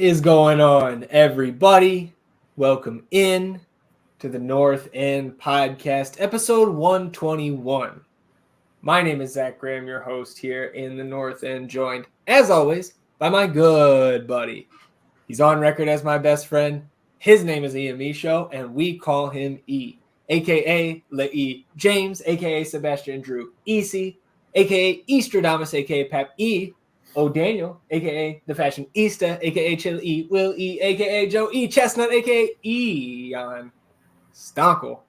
is going on, everybody? Welcome in to the North End Podcast, episode 121. My name is Zach Graham, your host here in the North End, joined, as always, by my good buddy. He's on record as my best friend. His name is Ian Michaud, and we call him E, a.k.a. Le James, a.k.a. Sebastian Drew Easy, a.k.a. Eastradamus, a.k.a. Pap E. O'Daniel, a.k.a. The Fashionista, a.k.a. Chill E, Will E, a.k.a. Joe E. Chestnut, a.k.a. Eon Stonkel.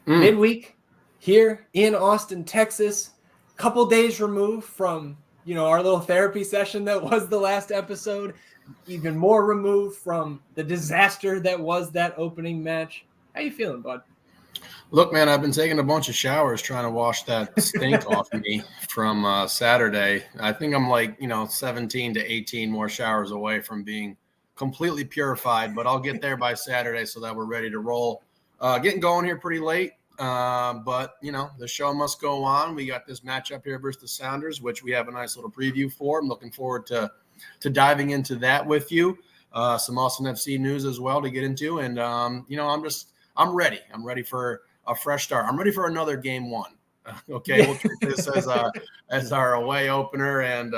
Midweek here in Austin, Texas, couple days removed from, our little therapy session that was the last episode, even more removed from the disaster that was that opening match. How you feeling, bud? Look, man, I've been taking a bunch of showers trying to wash that stink off me from Saturday. I think I'm 17 to 18 more showers away from being completely purified, but I'll get there by Saturday so that we're ready to roll. Getting going here pretty late, but, the show must go on. We got this matchup here versus the Sounders, which we have a nice little preview for. I'm looking forward to diving into that with you. Some Austin FC news as well to get into, and, I'm ready. I'm ready for a fresh start. I'm ready for another game one. Okay, we'll treat this as our away opener, and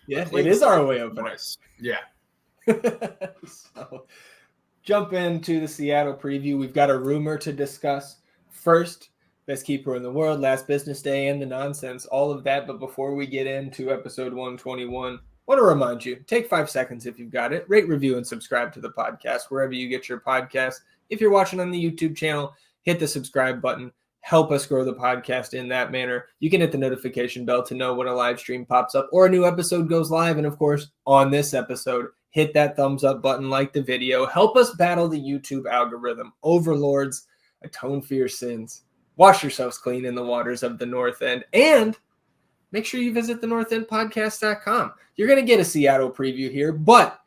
it is our away opener. Yeah. So, jump into the Seattle preview. We've got a rumor to discuss. First, best keeper in the world, last business day, and the nonsense, all of that. But before we get into episode 121, I want to remind you, take 5 seconds if you've got it. Rate, review, and subscribe to the podcast wherever you get your podcast. If you're watching on the YouTube channel, hit the subscribe button. Help us grow the podcast in that manner. You can hit the notification bell to know when a live stream pops up or a new episode goes live. And of course, on this episode, hit that thumbs up button, like the video. Help us battle the YouTube algorithm. Overlords, atone for your sins. Wash yourselves clean in the waters of the North End. And make sure you visit thenorthendpodcast.com. You're going to get a Seattle preview here, but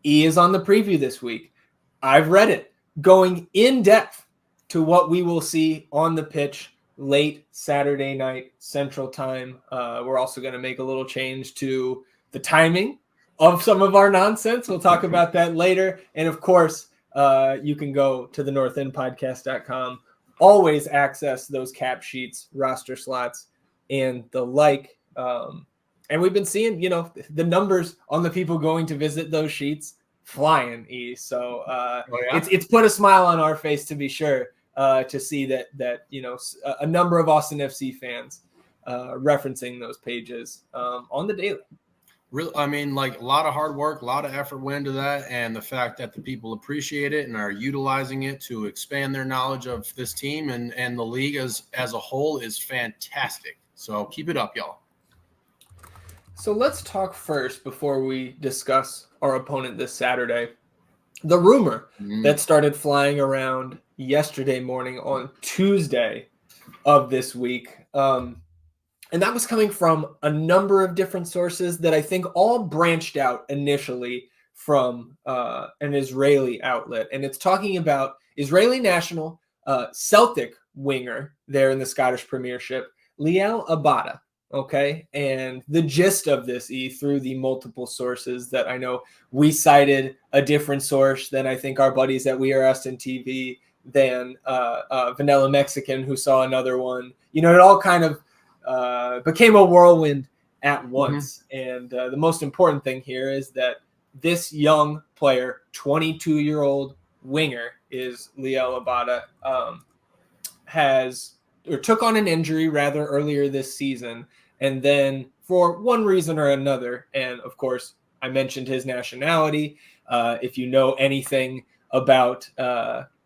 E is on the preview this week. I've read it, going in depth to what we will see on the pitch late Saturday night Central Time. We're also going to make a little change to the timing of some of our nonsense. We'll talk about that later. And of course, you can go to thenorthendpodcast.com. Always access those cap sheets, roster slots, and the like. And we've been seeing, the numbers on the people going to visit those sheets flying, E. So it's put a smile on our face, to be sure, to see that a number of Austin FC fans referencing those pages on the daily. Really, a lot of hard work, a lot of effort went into that, and the fact that the people appreciate it and are utilizing it to expand their knowledge of this team and the league as a whole is fantastic. So keep it up, y'all. So let's talk first, before we discuss our opponent this Saturday, the rumor that started flying around yesterday morning on Tuesday of this week. And that was coming from a number of different sources that I think all branched out initially from an Israeli outlet. And it's talking about Israeli national Celtic winger there in the Scottish Premiership, Liel Abada. Okay. And the gist of this, E, through the multiple sources that I know, we cited a different source than I think our buddies at We Are Austin TV, than Vanilla Mexican, who saw another one. It all kind of became a whirlwind at once. And the most important thing here is that this young player, 22-year-old winger, is Liel Abada, took on an injury rather earlier this season. And then for one reason or another, and of course, I mentioned his nationality. If you know anything about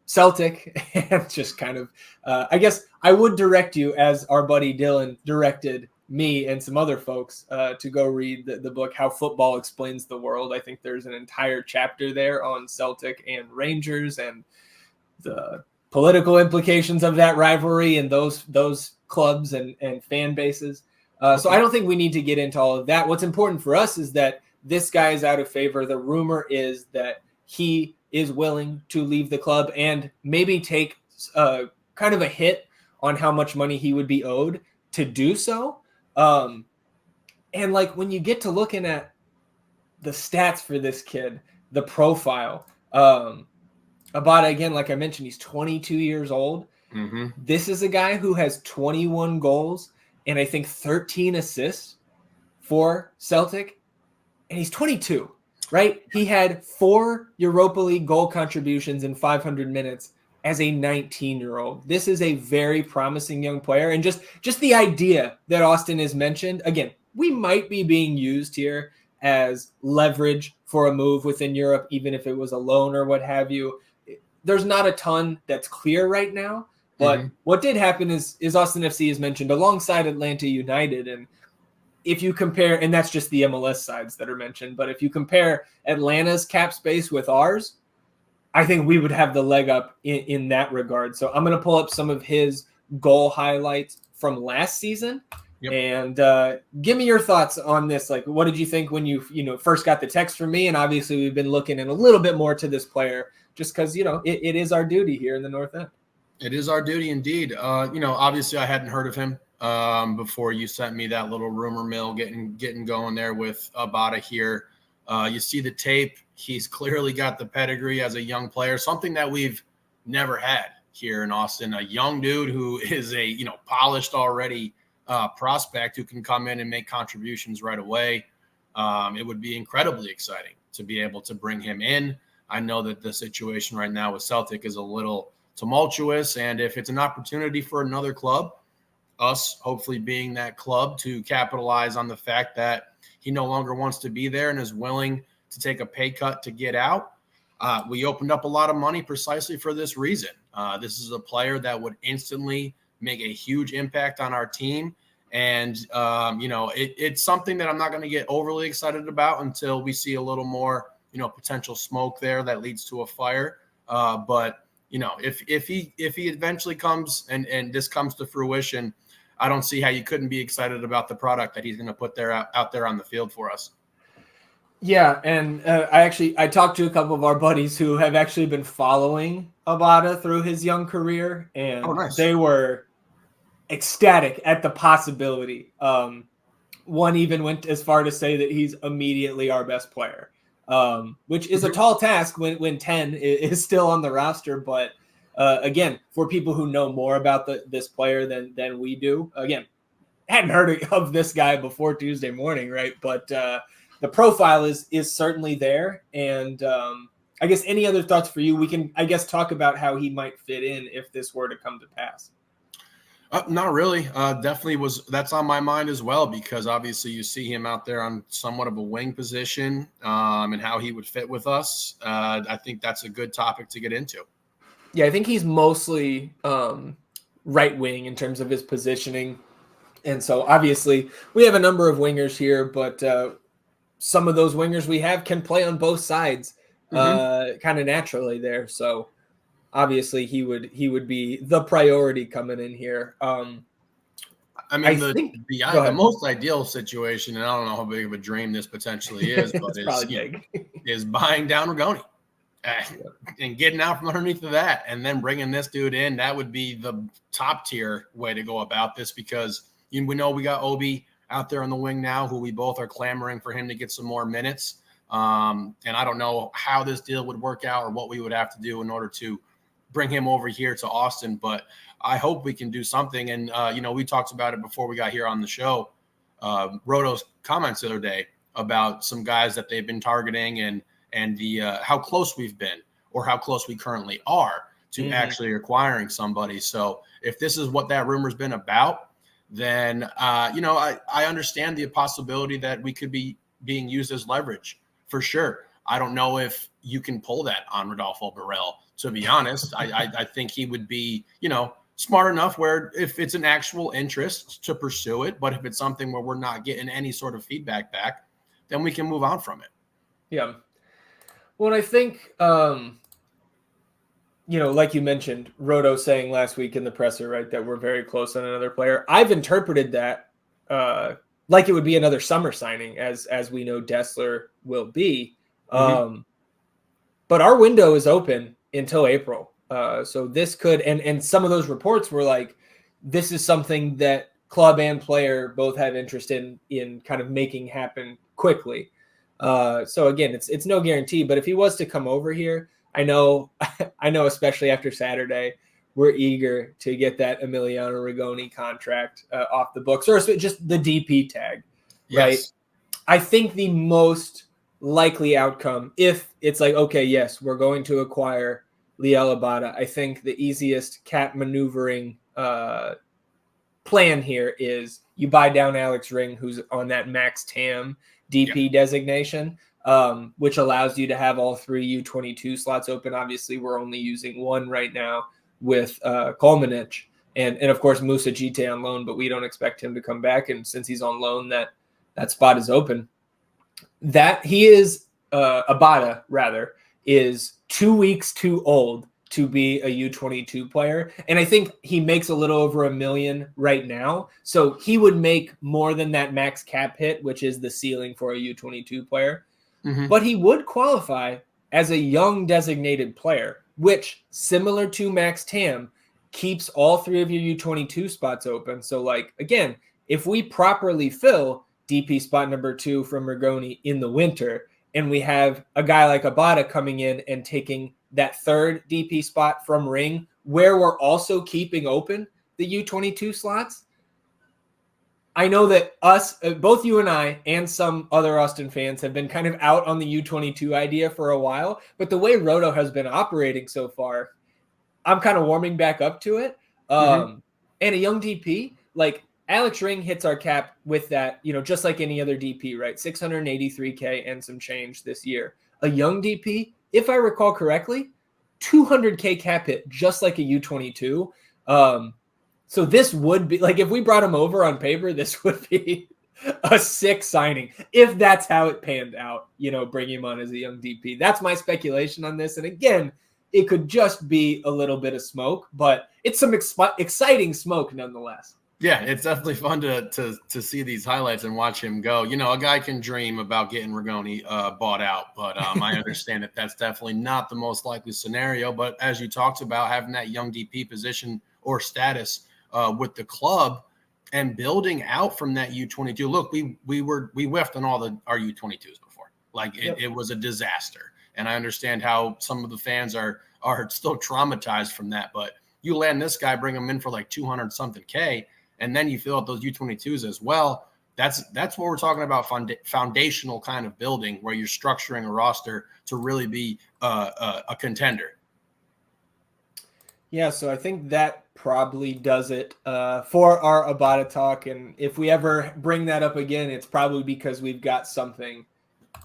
Celtic, and just kind of, I guess I would direct you, as our buddy Dylan directed me and some other folks, to go read the book, How Football Explains the World. I think there's an entire chapter there on Celtic and Rangers and the political implications of that rivalry and those clubs and fan bases. So I don't think we need to get into all of that. What's important for us is that this guy is out of favor. The rumor is that he is willing to leave the club and maybe take kind of a hit on how much money he would be owed to do so. And when you get to looking at the stats for this kid, the profile. Abada, again, like I mentioned, he's 22 years old. Mm-hmm. This is a guy who has 21 goals and I think 13 assists for Celtic, and he's 22, right? He had 4 Europa League goal contributions in 500 minutes as a 19-year-old. This is a very promising young player, and just the idea that Austin has mentioned, again, we might be being used here as leverage for a move within Europe, even if it was a loan or what have you. There's not a ton that's clear right now, but what did happen is Austin FC is mentioned alongside Atlanta United, and if you compare, and that's just the MLS sides that are mentioned, but if you compare Atlanta's cap space with ours, I think we would have the leg up in that regard. So I'm going to pull up some of his goal highlights from last season. Yep. And give me your thoughts on this. Like, what did you think when you first got the text from me? And obviously we've been looking in a little bit more to this player just because, it is our duty here in the North End. It is our duty indeed. Obviously I hadn't heard of him before you sent me that little rumor mill getting going there with Abada here. You see the tape. He's clearly got the pedigree as a young player, something that we've never had here in Austin. A young dude who is a polished already prospect who can come in and make contributions right away. It would be incredibly exciting to be able to bring him in. I know that the situation right now with Celtic is a little tumultuous, and if it's an opportunity for another club, us hopefully being that club, to capitalize on the fact that he no longer wants to be there and is willing to take a pay cut to get out. We opened up a lot of money precisely for this reason. This is a player that would instantly make a huge impact on our team. And, it's something that I'm not going to get overly excited about until we see a little more, potential smoke there that leads to a fire. But if he eventually comes and this comes to fruition, I don't see how you couldn't be excited about the product that he's going to put there out there on the field for us. Yeah, and I talked to a couple of our buddies who have actually been following Abada through his young career, and They were ecstatic at the possibility. One even went as far to say that he's immediately our best player, which is a tall task when 10 is still on the roster. But again, for people who know more about this player than we do, again, hadn't heard of this guy before Tuesday morning, right? But the profile is certainly there. And I guess any other thoughts for you? We can, I guess, talk about how he might fit in if this were to come to pass. Not really. Definitely that's on my mind as well, because obviously you see him out there on somewhat of a wing position and how he would fit with us. I think that's a good topic to get into. Yeah, I think he's mostly right wing in terms of his positioning. And so obviously we have a number of wingers here, but some of those wingers we have can play on both sides kind of naturally there. So obviously he would be the priority coming in here. The most ideal situation, and I don't know how big of a dream this potentially is, but is buying down Rigoni and getting out from underneath of that and then bringing this dude in. That would be the top tier way to go about this, because we know we got Obi out there on the wing now, who we both are clamoring for him to get some more minutes. And I don't know how this deal would work out or what we would have to do in order to bring him over here to Austin, but I hope we can do something. And, we talked about it before we got here on the show. Roto's comments the other day about some guys that they've been targeting and the how close we've been or how close we currently are to actually acquiring somebody. So if this is what that rumor's been about, then, I understand the possibility that we could be being used as leverage for sure. I don't know if you can pull that on Rodolfo Borrell, to be honest. I think he would be, smart enough where if it's an actual interest to pursue it, but if it's something where we're not getting any sort of feedback back, then we can move on from it. Yeah. Well, I think, like you mentioned, Roto saying last week in the presser, right, that we're very close on another player. I've interpreted that like it would be another summer signing, as we know Dessler will be. But our window is open until April. So this could, and some of those reports were like, this is something that club and player both have interest in kind of making happen quickly. So again, it's no guarantee, but if he was to come over here, I know especially after Saturday, we're eager to get that Emiliano Rigoni contract off the books, or just the DP tag, right? Yes. I think the most likely outcome, if it's like, okay, yes, we're going to acquire Liel Abada, I think the easiest cap maneuvering plan here is you buy down Alex Ring, who's on that max TAM DP designation, which allows you to have all 3 U22 slots open. Obviously, we're only using one right now with Kolmanich and of course Musa Gite on loan, but we don't expect him to come back. And since he's on loan, that spot is open. That he is Abada rather is 2 weeks too old to be a U22 player. And I think he makes a little over $1 million right now. So he would make more than that max cap hit, which is the ceiling for a U22 player. Mm-hmm. But he would qualify as a young designated player, which, similar to Max Tam, keeps all 3 of your U22 spots open. So, like, again, if we properly fill DP spot number 2 from Rigoni in the winter, and we have a guy like Abada coming in and taking that 3rd DP spot from Ring, where we're also keeping open the U22 slots, I know that both you and I and some other Austin fans have been kind of out on the U22 idea for a while, but the way Roto has been operating so far, I'm kind of warming back up to it. And a young DP, like Alex Ring hits our cap with that, just like any other DP, right? $683K and some change this year. A young DP, if I recall correctly, $200K cap hit, just like a U22. So this would be, like, if we brought him over on paper, this would be a sick signing, if that's how it panned out, bring him on as a young DP. That's my speculation on this. And again, it could just be a little bit of smoke, but it's some exciting smoke nonetheless. Yeah, it's definitely fun to see these highlights and watch him go. A guy can dream about getting Rigoni bought out, but I understand that that's definitely not the most likely scenario. But as you talked about, having that young DP position or status with the club and building out from that U22. Look, we whiffed on all our U22s before. Like it was a disaster. And I understand how some of the fans are still traumatized from that. But you land this guy, bring him in for like 200 something K, and then you fill out those U22s as well. That's what we're talking about, foundational kind of building where you're structuring a roster to really be a contender. Yeah, so I think that probably does it for our Abada talk. And if we ever bring that up again, it's probably because we've got something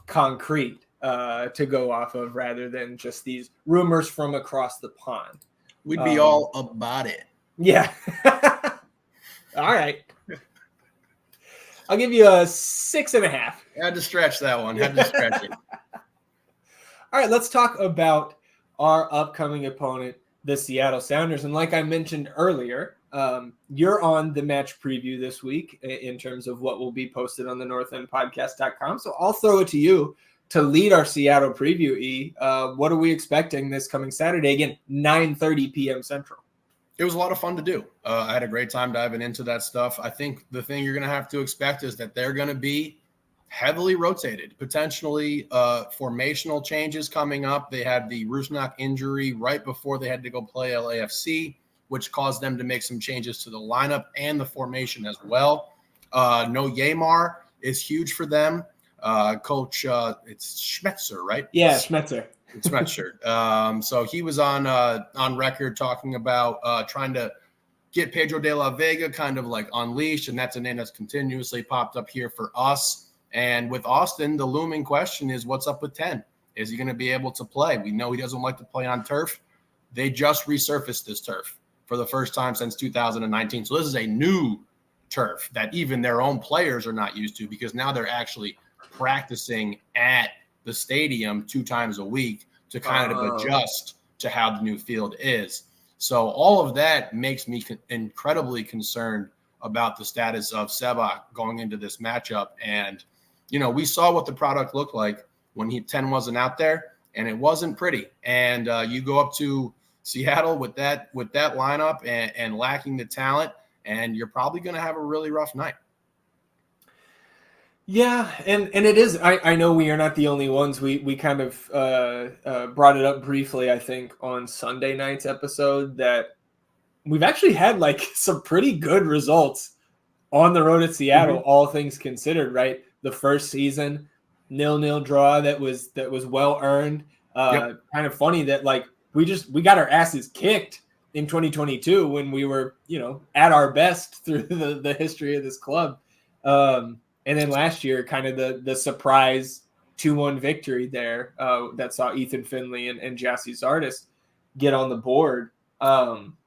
concrete to go off of rather than just these rumors from across the pond. We'd be all about it. Yeah. All right. I'll give you a 6.5. Had to stretch that one. Had to stretch it. All right, let's talk about our upcoming opponent, the Seattle Sounders. And like I mentioned earlier, you're on the match preview this week in terms of what will be posted on the northendpodcast.com. So I'll throw it to you to lead our Seattle preview, E. What are we expecting this coming Saturday? Again, 9:30 p.m. Central. It was a lot of fun to do. I had a great time diving into that stuff. I think the thing you're going to have to expect is that they're going to be heavily rotated, potentially formational changes coming up. They had the Rusnak injury right before they had to go play LAFC, which caused them to make some changes to the lineup and the formation as well. No Yamar is huge for them. Coach, it's Schmetzer, right? Yeah, Schmetzer. So he was on record talking about trying to get Pedro de la Vega kind of like unleashed, and that's a name that's continuously popped up here for us. And with Austin, the looming question is, what's up with 10? Is he going to be able to play? We know he doesn't like to play on turf. They just resurfaced this turf for the first time since 2019. So this is a new turf that even their own players are not used to, because now they're actually practicing at the stadium 2 times a week to kind of adjust to how the new field is. So all of that makes me incredibly concerned about the status of Seba going into this matchup. And, we saw what the product looked like when 10 wasn't out there, and it wasn't pretty. And you go up to Seattle with that lineup and lacking the talent, and you're probably going to have a really rough night. Yeah, and it is. I know we are not the only ones. We kind of brought it up briefly, I think, on Sunday night's episode that we've actually had like some pretty good results on the road at Seattle, all things considered, right? The first season, 0-0 draw that was well earned. Yep. Kind of funny that like we got our asses kicked in 2022 when we were, at our best through the history of this club. And then last year, kind of the surprise 2-1 victory there that saw Ethan Finley and Jassy Zardes get on the board.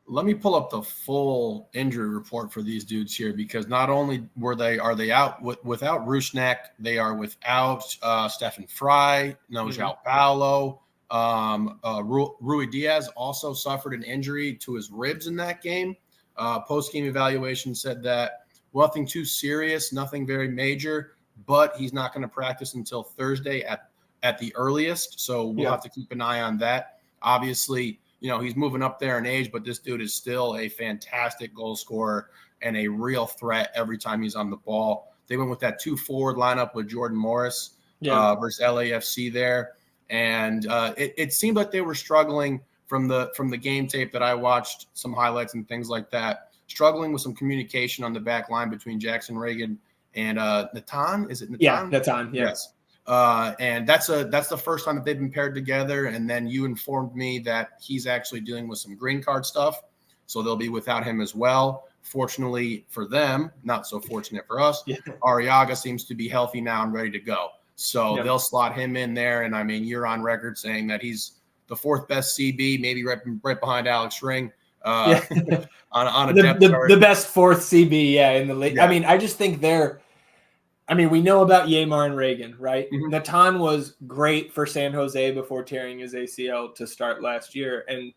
Let me pull up the full injury report for these dudes here, because not only are they out without Rusnak, they are without Stefan Fry, no João Paulo. Rui Diaz also suffered an injury to his ribs in that game. Post-game evaluation said that nothing too serious, nothing very major, but he's not going to practice until Thursday at the earliest. So we'll have to keep an eye on that. Obviously, he's moving up there in age, but this dude is still a fantastic goal scorer and a real threat every time he's on the ball. They went with that 2-forward lineup with Jordan Morris versus LAFC there. And it seemed like they were struggling from the game tape that I watched, some highlights and things like that, struggling with some communication on the back line between Jackson Reagan and Natan. Is it Natan? Yeah, Natan, yes. And that's the first time that they've been paired together. And then you informed me that he's actually dealing with some green card stuff, so they'll be without him as well. Fortunately for them, not so fortunate for us, Arriaga seems to be healthy now and ready to go. So they'll slot him in there. And I mean, you're on record saying that he's the fourth best CB, maybe right behind Alex Ring. On a depth chart. The best fourth CB, in the league. I mean, I just think we know about Yeimar and Reagan, right? Natan was great for San Jose before tearing his ACL to start last year. And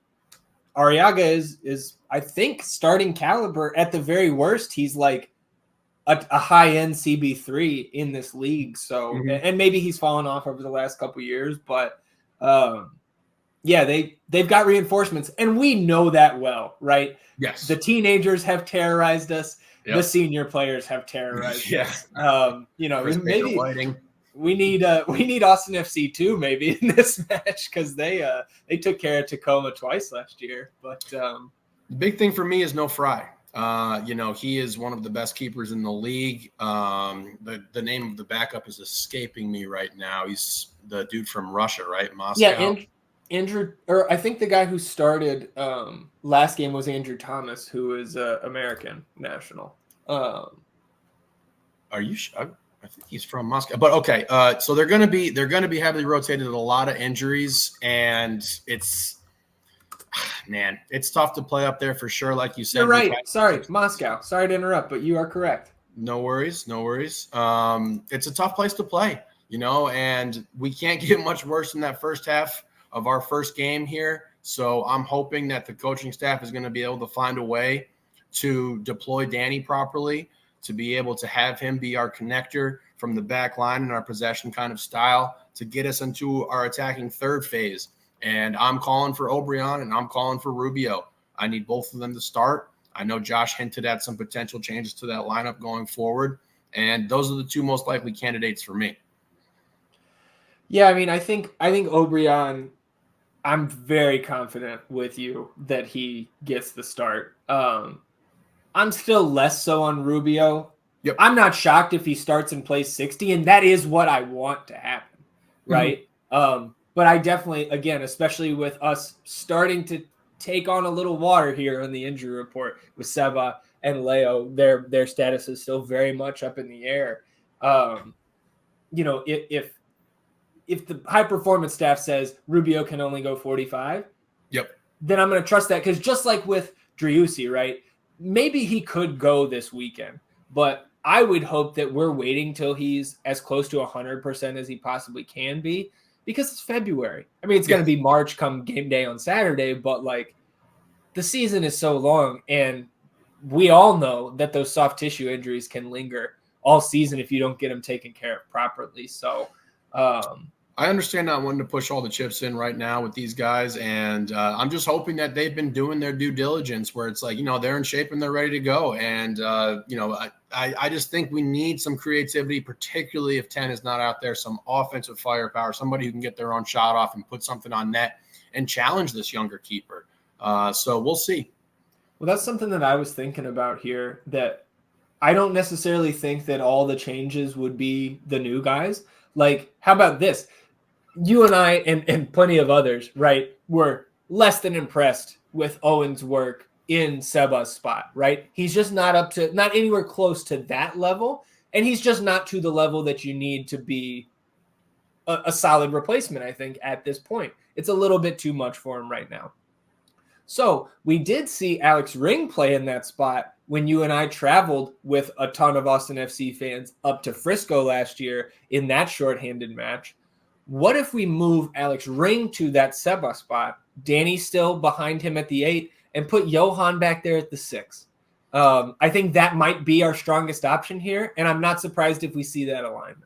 Arriaga is I think, starting caliber. At the very worst, he's like a high-end CB3 in this league. So, and maybe he's fallen off over the last couple of years, but they've got reinforcements, and we know that well, right? Yes. The teenagers have terrorized us. The senior players have terrorized us. Maybe we need Austin FC too, maybe in this match, because they took care of Tacoma twice last year. But the big thing for me is no Fry. He is one of the best keepers in the league. The name of the backup is escaping me right now. He's the dude from Russia, right? Moscow. Yeah, Andrew, or I think the guy who started last game was Andrew Thomas, who is American national. Are you sure? I think he's from Moscow, but okay. So they're going to be heavily rotated with a lot of injuries, and it's tough to play up there for sure. Like you said, you're right. Sorry, Moscow. Sorry to interrupt, but you are correct. No worries. It's a tough place to play, and we can't get much worse than that first half of our first game here. So I'm hoping that the coaching staff is going to be able to find a way to deploy Danny properly, to be able to have him be our connector from the back line in our possession kind of style to get us into our attacking third phase. And I'm calling for O'Brien and I'm calling for Rubio. I need both of them to start. I know Josh hinted at some potential changes to that lineup going forward, and those are the two most likely candidates for me. Yeah, I mean, I think O'Brien, I'm very confident with you that he gets the start. I'm still less so on Rubio. Yep. I'm not shocked if he starts and plays 60, and that is what I want to happen, right? But I definitely, again, especially with us starting to take on a little water here on the injury report with Seba and Leo, their status is still very much up in the air. If the high performance staff says Rubio can only go 45, then I'm going to trust that, because just like with Driussi, right? Maybe he could go this weekend, but I would hope that we're waiting till he's as close to 100% as he possibly can be, because it's February. I mean, it's going to be March come game day on Saturday, but like the season is so long, and we all know that those soft tissue injuries can linger all season if you don't get them taken care of properly. So, I understand not wanting to push all the chips in right now with these guys, and I'm just hoping that they've been doing their due diligence where it's like, they're in shape and they're ready to go. And, I just think we need some creativity, particularly if 10 is not out there, some offensive firepower, somebody who can get their own shot off and put something on net and challenge this younger keeper. So we'll see. Well, that's something that I was thinking about here, that I don't necessarily think that all the changes would be the new guys. Like, how about this? You and I and plenty of others, right, were less than impressed with Owen's work in Seba's spot, right? He's just not anywhere close to that level, and he's just not to the level that you need to be a solid replacement, I think, at this point. It's a little bit too much for him right now. So we did see Alex Ring play in that spot when you and I traveled with a ton of Austin FC fans up to Frisco last year in that shorthanded match. What if we move Alex Ring to that Seba spot, Danny still behind him at the 8, and put Johan back there at the 6? I think that might be our strongest option here, and I'm not surprised if we see that alignment.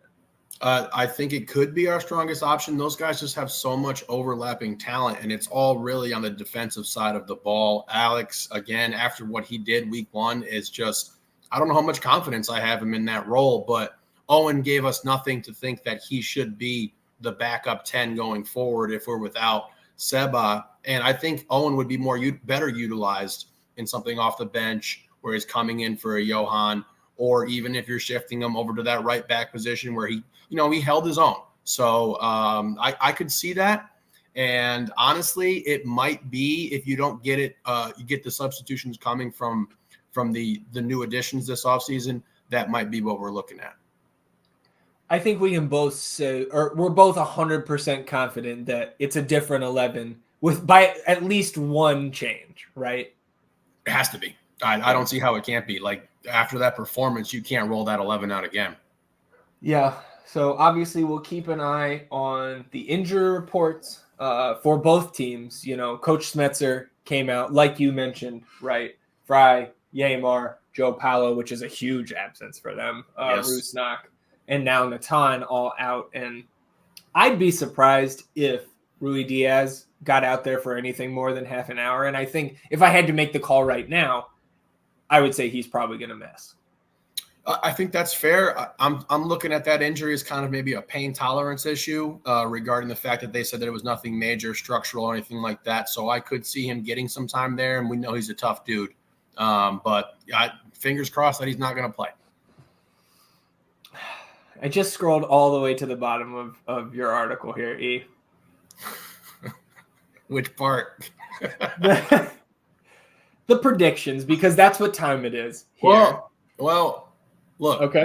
I think it could be our strongest option. Those guys just have so much overlapping talent, and it's all really on the defensive side of the ball. Alex, again, after what he did week 1, is just – I don't know how much confidence I have him in that role, but Owen gave us nothing to think that he should be the backup 10 going forward if we're without Seba. And I think Owen would be better utilized in something off the bench where he's coming in for a Johan, or even if you're shifting him over to that right back position where he held his own. So I could see that. And honestly, it might be, if you don't get it, you get the substitutions coming from the new additions this offseason, that might be what we're looking at. I think we can both say, or we're both 100% confident that it's a different 11 by at least one change, right? It has to be. I don't see how it can't be. Like, after that performance, you can't roll that 11 out again. Yeah. So obviously we'll keep an eye on the injury reports for both teams. Coach Smetzer came out, like you mentioned, right? Fry, Yamar, Joe Paulo, which is a huge absence for them. Yes. Rusnak, and now Natan all out. And I'd be surprised if Rui Diaz got out there for anything more than half an hour. And I think if I had to make the call right now, I would say he's probably going to miss. I think that's fair. I'm looking at that injury as kind of maybe a pain tolerance issue regarding the fact that they said that it was nothing major, structural, or anything like that. So I could see him getting some time there, and we know he's a tough dude. But fingers crossed that he's not going to play. I just scrolled all the way to the bottom of your article here, E. Which part? the predictions, because that's what time it is here. Well, look, okay.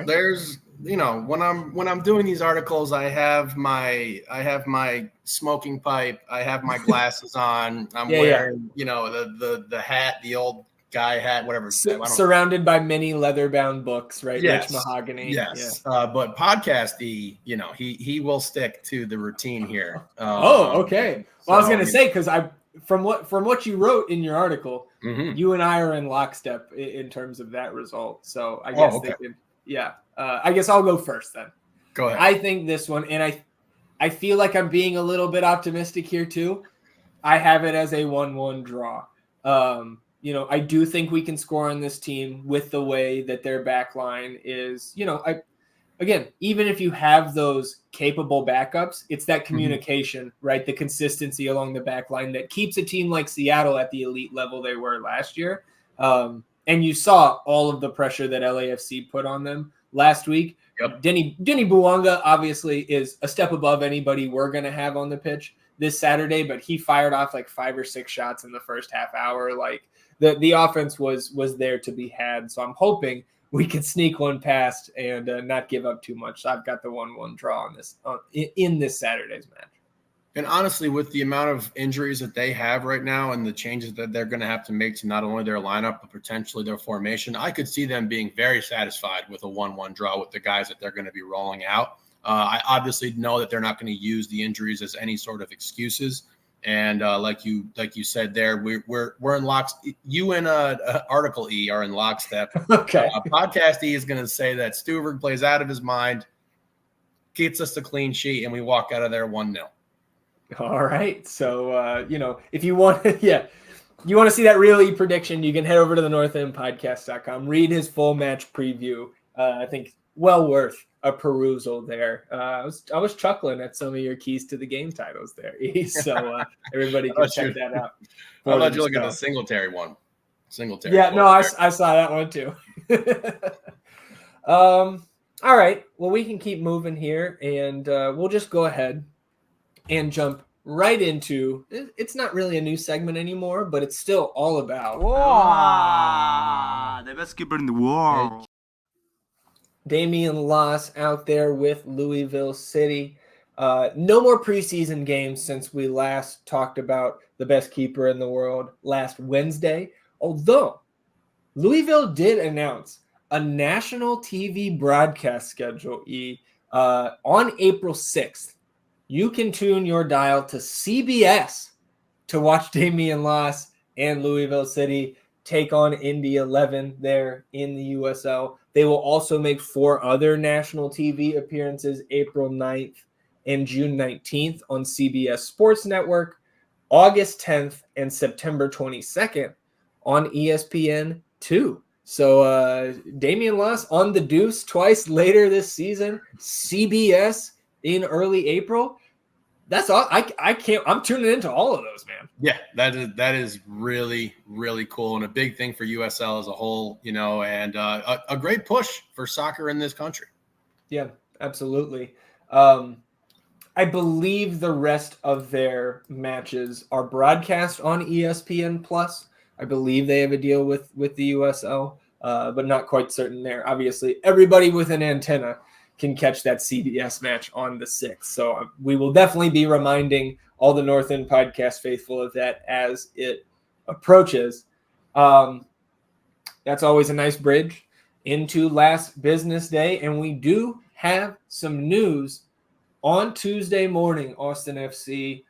There's when I'm doing these articles, I have my smoking pipe, I have my glasses on, I'm wearing the hat, the old guy hat, whatever. Surrounded by many leather-bound books, right? Yes. Rich mahogany. Yes. Yeah. But podcasty, he will stick to the routine here. Okay. Well, I was going to say, because from what you wrote in your article, you and I are in lockstep in terms of that result. So I guess they could. Yeah. I guess I'll go first then. Go ahead. I think this one, and I feel like I'm being a little bit optimistic here too. I have it as a 1-1 draw. I do think we can score on this team with the way that their back line is. Again, even if you have those capable backups, it's that communication, right? The consistency along the back line that keeps a team like Seattle at the elite level they were last year. And you saw all of the pressure that LAFC put on them last week. Yep. Denny Bouanga obviously is a step above anybody we're going to have on the pitch this Saturday, but he fired off like 5 or 6 shots in the first half hour. Like the offense was there to be had. So I'm hoping we could sneak one past and not give up too much. So I've got the 1-1 draw on this in this Saturday's match. And honestly, with the amount of injuries that they have right now and the changes that they're going to have to make to not only their lineup, but potentially their formation, I could see them being very satisfied with a 1-1 draw with the guys that they're going to be rolling out. I obviously know that they're not going to use the injuries as any sort of excuses. And like you said there, we're in locks. You and Article E are in lockstep. Okay. Podcast E is going to say that Stuberg plays out of his mind. gets us the clean sheet, and we walk out of there 1-0. All right. So, if you want, you want to see that real E prediction, you can head over to the northendpodcast.com, read his full match preview. I think well worth a perusal there. I was chuckling at some of your keys to the game titles there. So everybody can check that out. How about you look at the Singletary one? Singletary. Yeah, no, I saw that one too. All right. Well, we can keep moving here, and we'll just go ahead and jump right into, it's not really a new segment anymore, but it's still all about the best keeper in the world. Damian Loss out there with Louisville City. No more preseason games since we last talked about the best keeper in the world last Wednesday, although Louisville did announce a national TV broadcast schedule, on April 6th. You can tune your dial to CBS to watch Damian Loss and Louisville City take on Indy 11 there in the USL. They will also make 4 other national TV appearances April 9th and June 19th on CBS Sports Network, August 10th and September 22nd on ESPN2. So Damian Loss on the Deuce twice later this season, CBS in early April. That's all. I'm tuning into all of those, man. Yeah, that is really, really cool, and a big thing for USL as a whole, and a great push for soccer in this country. Yeah, absolutely. I believe the rest of their matches are broadcast on ESPN Plus. I believe they have a deal with the USL, but not quite certain there. Obviously, everybody with an antenna can catch that CBS match on the 6th. So we will definitely be reminding all the North End podcast faithful of that as it approaches. That's always a nice bridge into last business day. And we do have some news on Tuesday morning. Austin FC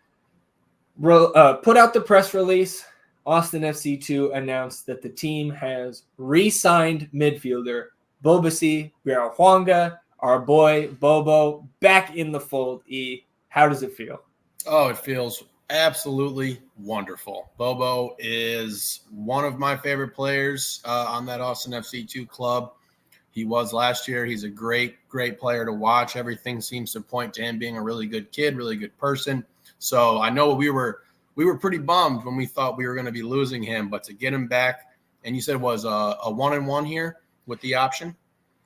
put out the press release. Austin FC 2 announced that the team has re-signed midfielder Bobasi Biarhuanga, our boy Bobo, back in the fold. How does it feel? Oh, it feels absolutely wonderful. Bobo is one of my favorite players on that Austin FC 2 club. He was last year. He's a great, great player to watch. Everything seems to point to him being a really good kid, really good person. So I know we were pretty bummed when we thought we were going to be losing him, but to get him back, and you said was a 1-1 here with the option?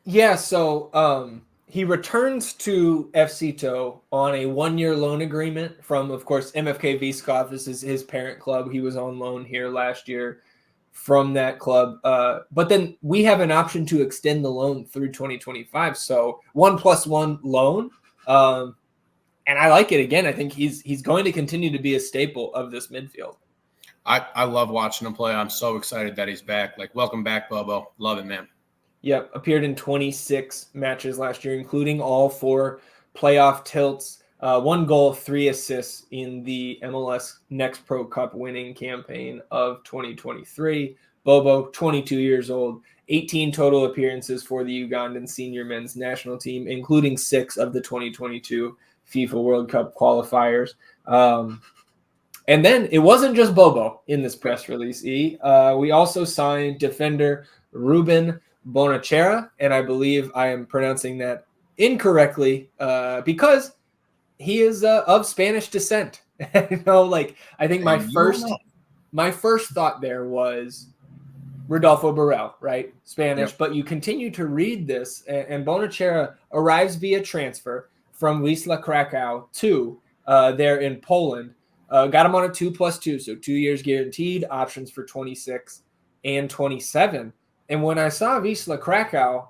Yeah, so he returns to FC Toe on a 1-year loan agreement from, of course, MFK Viskov. This is his parent club. He was on loan here last year from that club. But then we have an option to extend the loan through 2025. So 1+1 loan. And I like it. Again, I think he's going to continue to be a staple of this midfield. I love watching him play. I'm so excited that he's back. Like, welcome back, Bobo. Love it, man. Yep, appeared in 26 matches last year, including all 4 playoff tilts, 1 goal, 3 assists in the MLS Next Pro Cup winning campaign of 2023. Bobo, 22 years old, 18 total appearances for the Ugandan senior men's national team, including 6 of the 2022 FIFA World Cup qualifiers. And then it wasn't just Bobo in this press release, We also signed defender Ruben Bonachera, and I believe I am pronouncing that incorrectly because he is of Spanish descent. I think my first thought there was Rodolfo Borrell, right? Spanish, But you continue to read this, and Bonachera arrives via transfer from Wisla Krakow to there in Poland. Got him on a 2+2, so 2 years guaranteed, options for 26 and 27. And when I saw Wisla Krakow,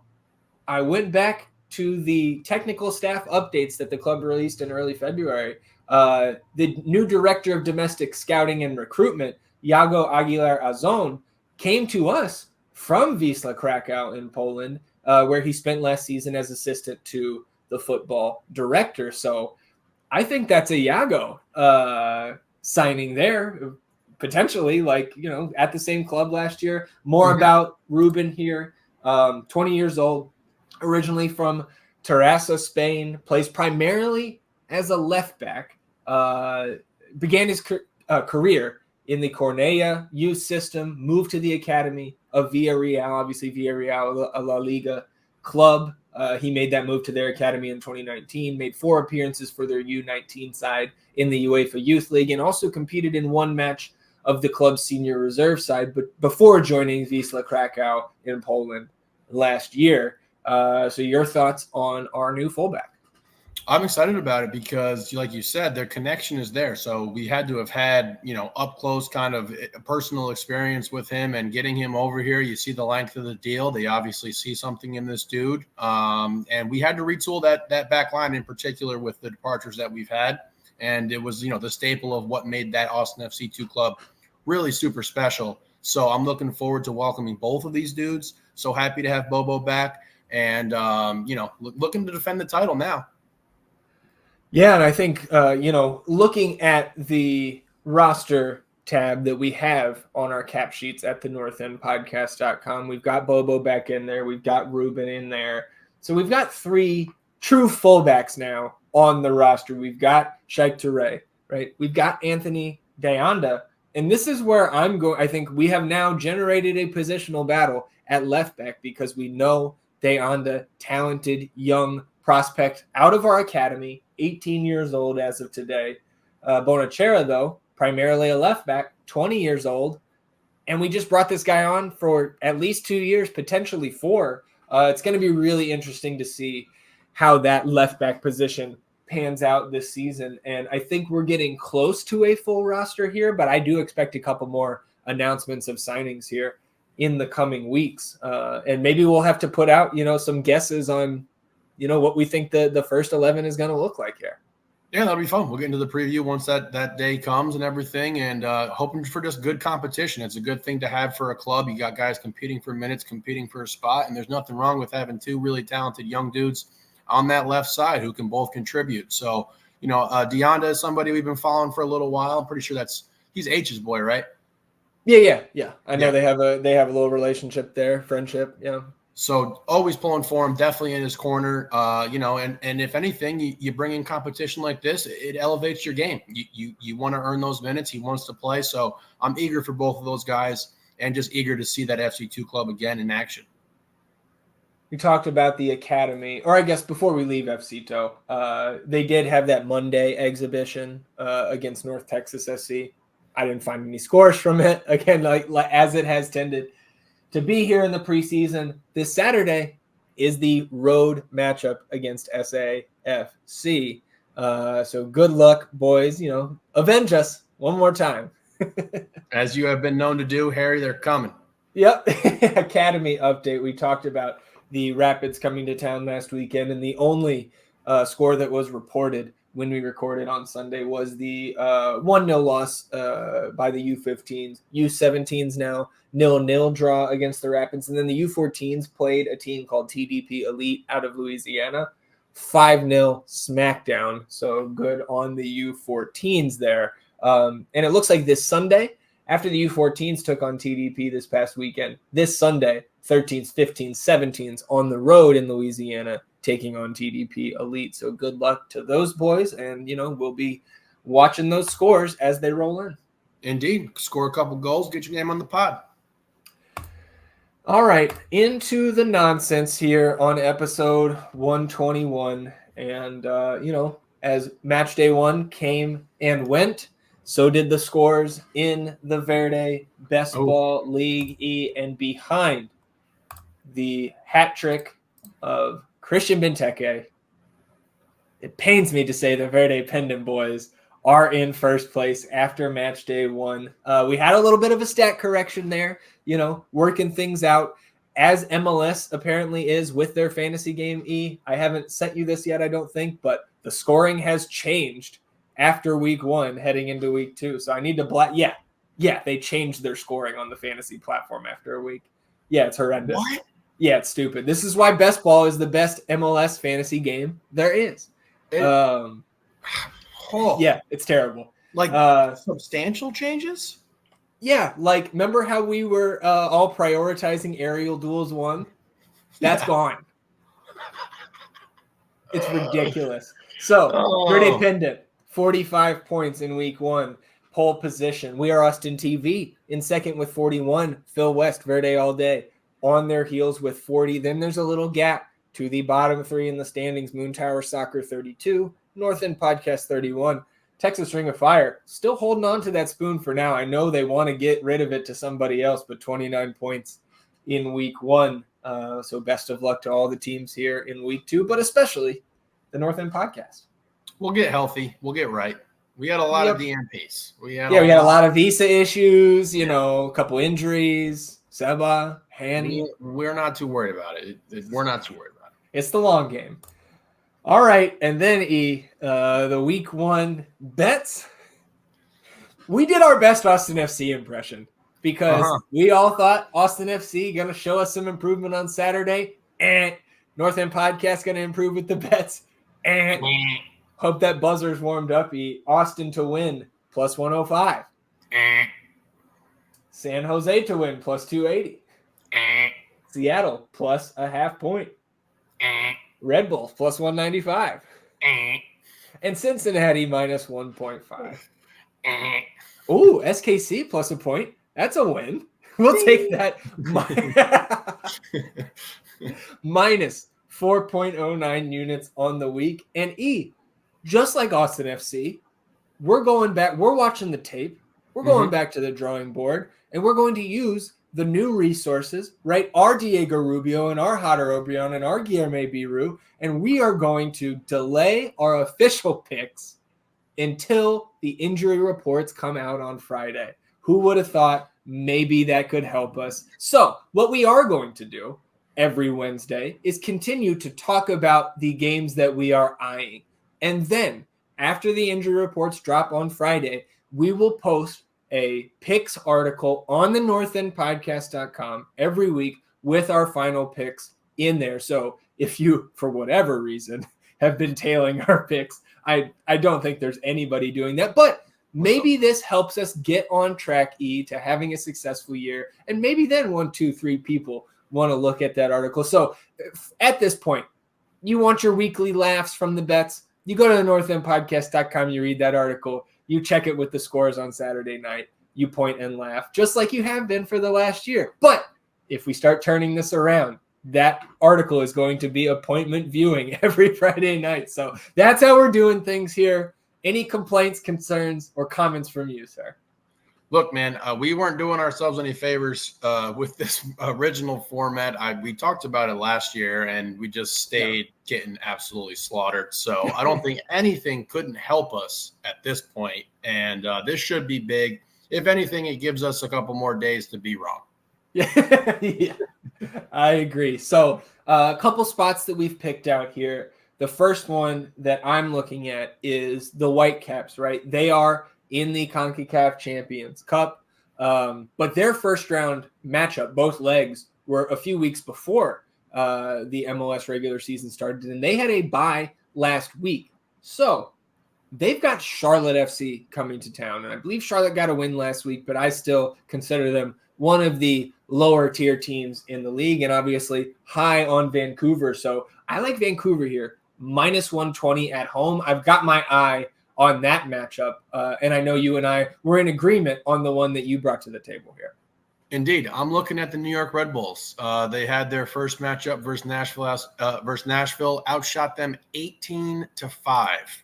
I went back to the technical staff updates that the club released in early February. The new director of domestic scouting and recruitment, Iago Aguilar Azon, came to us from Wisla Krakow in Poland, where he spent last season as assistant to the football director. So I think that's a Iago signing there. Potentially, at the same club last year. More about Ruben here, 20 years old, originally from Terrassa, Spain, plays primarily as a left back. Began his career in the Cornellà youth system, moved to the academy of Villarreal, obviously Villarreal, a La Liga club. He made that move to their academy in 2019, made 4 appearances for their U19 side in the UEFA Youth League, and also competed in 1 match of the club's senior reserve side, but before joining Wisla Krakow in Poland last year. So your thoughts on our new fullback? I'm excited about it because, like you said, their connection is there. So we had to have had, up close kind of personal experience with him and getting him over here. You see the length of the deal. They obviously see something in this dude. And we had to retool that back line in particular with the departures that we've had. And it was, the staple of what made that Austin FC2 club really super special. So I'm looking forward to welcoming both of these dudes. So happy to have Bobo back and, looking to defend the title now. Yeah, and I think, looking at the roster tab that we have on our cap sheets at the northendpodcast.com, we've got Bobo back in there. We've got Ruben in there. So we've got 3 true fullbacks now on the roster. We've got Sheikh Touré, right? We've got Anthony Deanda. And this is where I think we have now generated a positional battle at left back because we know Deanda, talented, young prospect out of our academy, 18 years old as of today. Bonachera, though, primarily a left back, 20 years old. And we just brought this guy on for at least 2 years, potentially 4. It's going to be really interesting to see how that left back position pans out this season. And I think we're getting close to a full roster here, but I do expect a couple more announcements of signings here in the coming weeks. And maybe we'll have to put out, some guesses on, what we think the first 11 is going to look like here. Yeah, that'll be fun. We'll get into the preview once that day comes and everything, and hoping for just good competition. It's a good thing to have for a club. You got guys competing for minutes, competing for a spot, and there's nothing wrong with having 2 really talented young dudes on that left side who can both contribute. So, Deanda is somebody we've been following for a little while. I'm pretty sure he's H's boy, right? Yeah. I know they have a little relationship there, friendship. Yeah. So always pulling for him, definitely in his corner. And if anything, you bring in competition like this, it elevates your game. You want to earn those minutes. He wants to play. So I'm eager for both of those guys and just eager to see that FC2 club again in action. We talked about the academy, or I guess before we leave FCTO, they did have that Monday exhibition against North Texas SC. I didn't find any scores from it. Again, like as it has tended to be here in the preseason. This Saturday is the road matchup against SAFC. So good luck, boys. Avenge us one more time. As you have been known to do, Harry, they're coming. Yep. Academy update. We talked about the Rapids coming to town last weekend, and the only score that was reported when we recorded on Sunday was the 1-0 loss by the U15s. U17s now 0-0 draw against the Rapids. And then the U14s played a team called TDP Elite out of Louisiana. 5-0 smackdown. So good on the U14s there. And it looks like this Sunday, after the U14s took on TDP this past weekend, this Sunday, 13s, 15s, 17s on the road in Louisiana, taking on TDP Elite. So good luck to those boys. And, we'll be watching those scores as they roll in. Indeed. Score a couple goals, get your name on the pod. All right. Into the nonsense here on episode 121. And, as match day 1 came and went, so did the scores in the Verde Best Ball League E. And behind the hat trick of Christian Benteke, it pains me to say the Verde Pendant boys are in first place after match day 1. We had a little bit of a stat correction there, working things out as MLS apparently is with their fantasy game E. I haven't sent you this yet, I don't think, but the scoring has changed after week 1 heading into week 2. So I need to Yeah, they changed their scoring on the fantasy platform after a week. Yeah, it's horrendous. What? Yeah, it's stupid. This is why Best Ball is the best MLS fantasy game there is. Yeah, it's terrible. Substantial changes? Yeah, remember how we were all prioritizing aerial duels 1? That's gone. It's ridiculous. So, Verde Pendant, 45 points in week 1. Pole position. We are Austin TV in second with 41. Phil West, Verde all day, on their heels with 40. Then there's a little gap to the bottom 3 in the standings. Moon Tower Soccer 32. North End Podcast 31. Texas Ring of Fire still holding on to that spoon for now. I know they want to get rid of it to somebody else, but 29 points in week 1. So best of luck to all the teams here in week 2, but especially the North End Podcast. We'll get healthy. We'll get right. We had a lot of DNPs. We had a lot of visa issues, a couple injuries, Seba, Hanny. We're not too worried about it. We're not too worried about it. It's the long game. All right, and then the week 1 bets. We did our best Austin FC impression because we all thought Austin FC going to show us some improvement on Saturday. And North End Podcast going to improve with the bets. And hope that buzzer's warmed up. Austin to win, plus 105. San Jose to win, plus 280. Seattle, plus a half point. Red Bulls, plus 195. And Cincinnati, minus 1.5. Ooh, SKC, plus a point. That's a win. We'll take that. Minus 4.09 units on the week. And just like Austin FC, we're going back. We're watching the tape. We're going back to the drawing board. And we're going to use the new resources, right? Our Diego Rubio and our Hader Obrion and our Guilherme Biru. And we are going to delay our official picks until the injury reports come out on Friday. Who would have thought maybe that could help us? So what we are going to do every Wednesday is continue to talk about the games that we are eyeing. And then after the injury reports drop on Friday, we will post a picks article on the northendpodcast.com every week with our final picks in there. So if you, for whatever reason, have been tailing our picks, I don't think there's anybody doing that. But maybe this helps us get on track, to having a successful year. And maybe then 1, 2, 3 people want to look at that article. So at this point, you want your weekly laughs from the bets, you go to the northendpodcast.com, you read that article, you check it with the scores on Saturday night, you point and laugh, just like you have been for the last year. But if we start turning this around, that article is going to be appointment viewing every Friday night. So that's how we're doing things here. Any complaints, concerns, or comments from you, sir? Look, man, we weren't doing ourselves any favors with this original format. We talked about it last year, and we just stayed getting absolutely slaughtered. So I don't think anything couldn't help us at this point, and this should be big. If anything, it gives us a couple more days to be wrong. Yeah, I agree. So a couple spots that we've picked out here. The first one that I'm looking at is the Whitecaps, right? They are in the CONCACAF Champions Cup. But their first round matchup, both legs, were a few weeks before the MLS regular season started, and they had a bye last week. So they've got Charlotte FC coming to town, and I believe Charlotte got a win last week, but I still consider them one of the lower tier teams in the league, and obviously high on Vancouver. So I like Vancouver here, minus 120 at home. I've got my eye on that matchup. And I know you and I were in agreement on the one that you brought to the table here. Indeed. I'm looking at the New York Red Bulls. They had their first matchup versus Nashville, outshot them 18-5.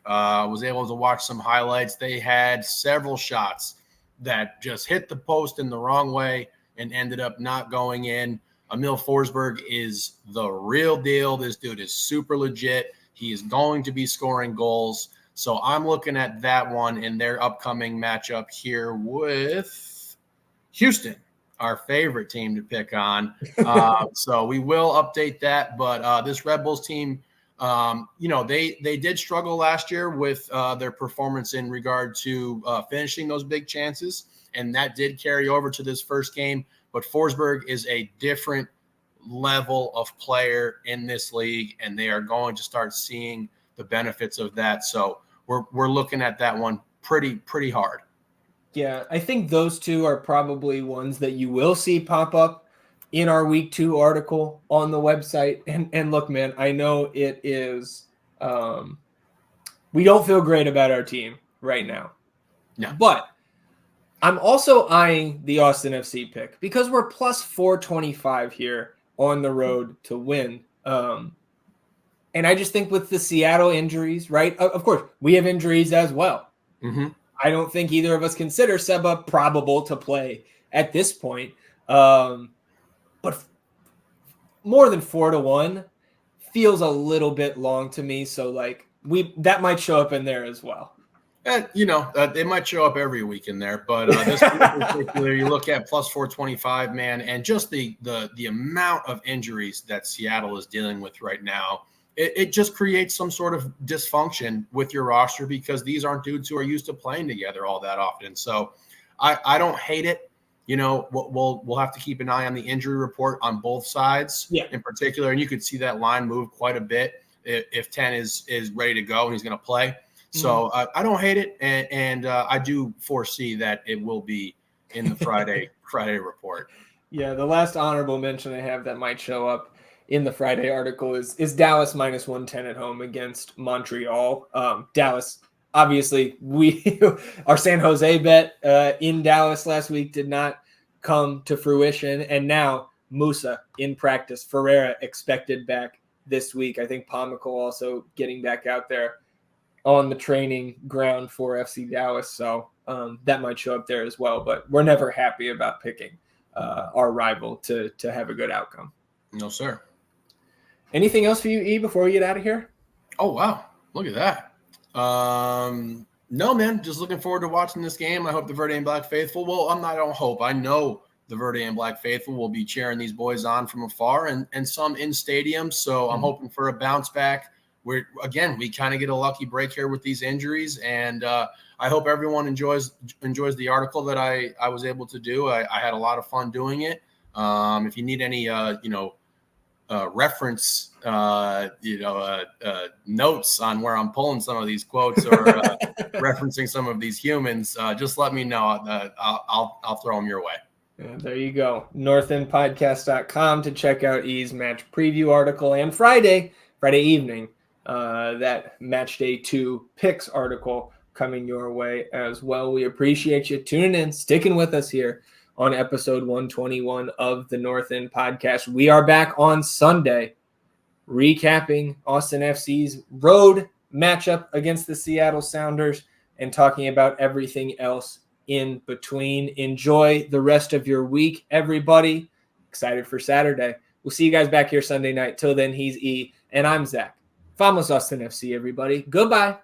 Was able to watch some highlights. They had several shots that just hit the post in the wrong way and ended up not going in. Emil Forsberg is the real deal. This dude is super legit. He is going to be scoring goals. So I'm looking at that one in their upcoming matchup here with Houston, our favorite team to pick on. So we will update that. But this Red Bulls team, they did struggle last year with their performance in regard to finishing those big chances. And that did carry over to this first game. But Forsberg is a different level of player in this league, and they are going to start seeing the benefits of that. So we're looking at that one pretty hard. Yeah, I think those two are probably ones that you will see pop up in our week 2 article on the website. And look, man, I know it is We don't feel great about our team right now. No. But I'm also eyeing the Austin FC pick because we're plus 425 here on the road to win. And I just think with the Seattle injuries, right? Of course, we have injuries as well. Mm-hmm. I don't think either of us consider Seba probable to play at this point. But more than 4-1 feels a little bit long to me. So like that might show up in there as well. And, they might show up every week in there, but this week in particular, you look at plus 425, man, and just the amount of injuries that Seattle is dealing with right now, it just creates some sort of dysfunction with your roster because these aren't dudes who are used to playing together all that often. So I don't hate it. We'll have to keep an eye on the injury report on both sides in particular, and you could see that line move quite a bit if 10 is ready to go and he's going to play. So I don't hate it, and I do foresee that it will be in the Friday report. Yeah, the last honorable mention I have that might show up in the Friday article is Dallas minus 110 at home against Montreal. Dallas, obviously, our San Jose bet in Dallas last week did not come to fruition, and now Musa in practice, Ferreira expected back this week. I think Pomical also getting back out there on the training ground for FC Dallas. So that might show up there as well, but we're never happy about picking our rival to have a good outcome. No, sir. Anything else for you, E, before we get out of here? Oh, wow. Look at that. No, man, just looking forward to watching this game. I hope the Verde and Black Faithful I don't hope. I know the Verde and Black Faithful will be cheering these boys on from afar and some in stadiums. So I'm hoping for a bounce back. We kind of get a lucky break here with these injuries, and I hope everyone enjoys the article that I was able to do. I had a lot of fun doing it. If you need any reference notes on where I'm pulling some of these quotes or referencing some of these humans, just let me know. I'll throw them your way. Yeah, there you go. northendpodcast.com to check out E's match preview article, and Friday evening, that match day 2 picks article coming your way as well. We appreciate you tuning in, sticking with us here on episode 121 of the North End Podcast. We are back on Sunday recapping Austin FC's road matchup against the Seattle Sounders and talking about everything else in between. Enjoy the rest of your week, everybody. Excited for Saturday. We'll see you guys back here Sunday night. Till then, he's E, and I'm Zach. Vamos Austin FC, everybody. Goodbye.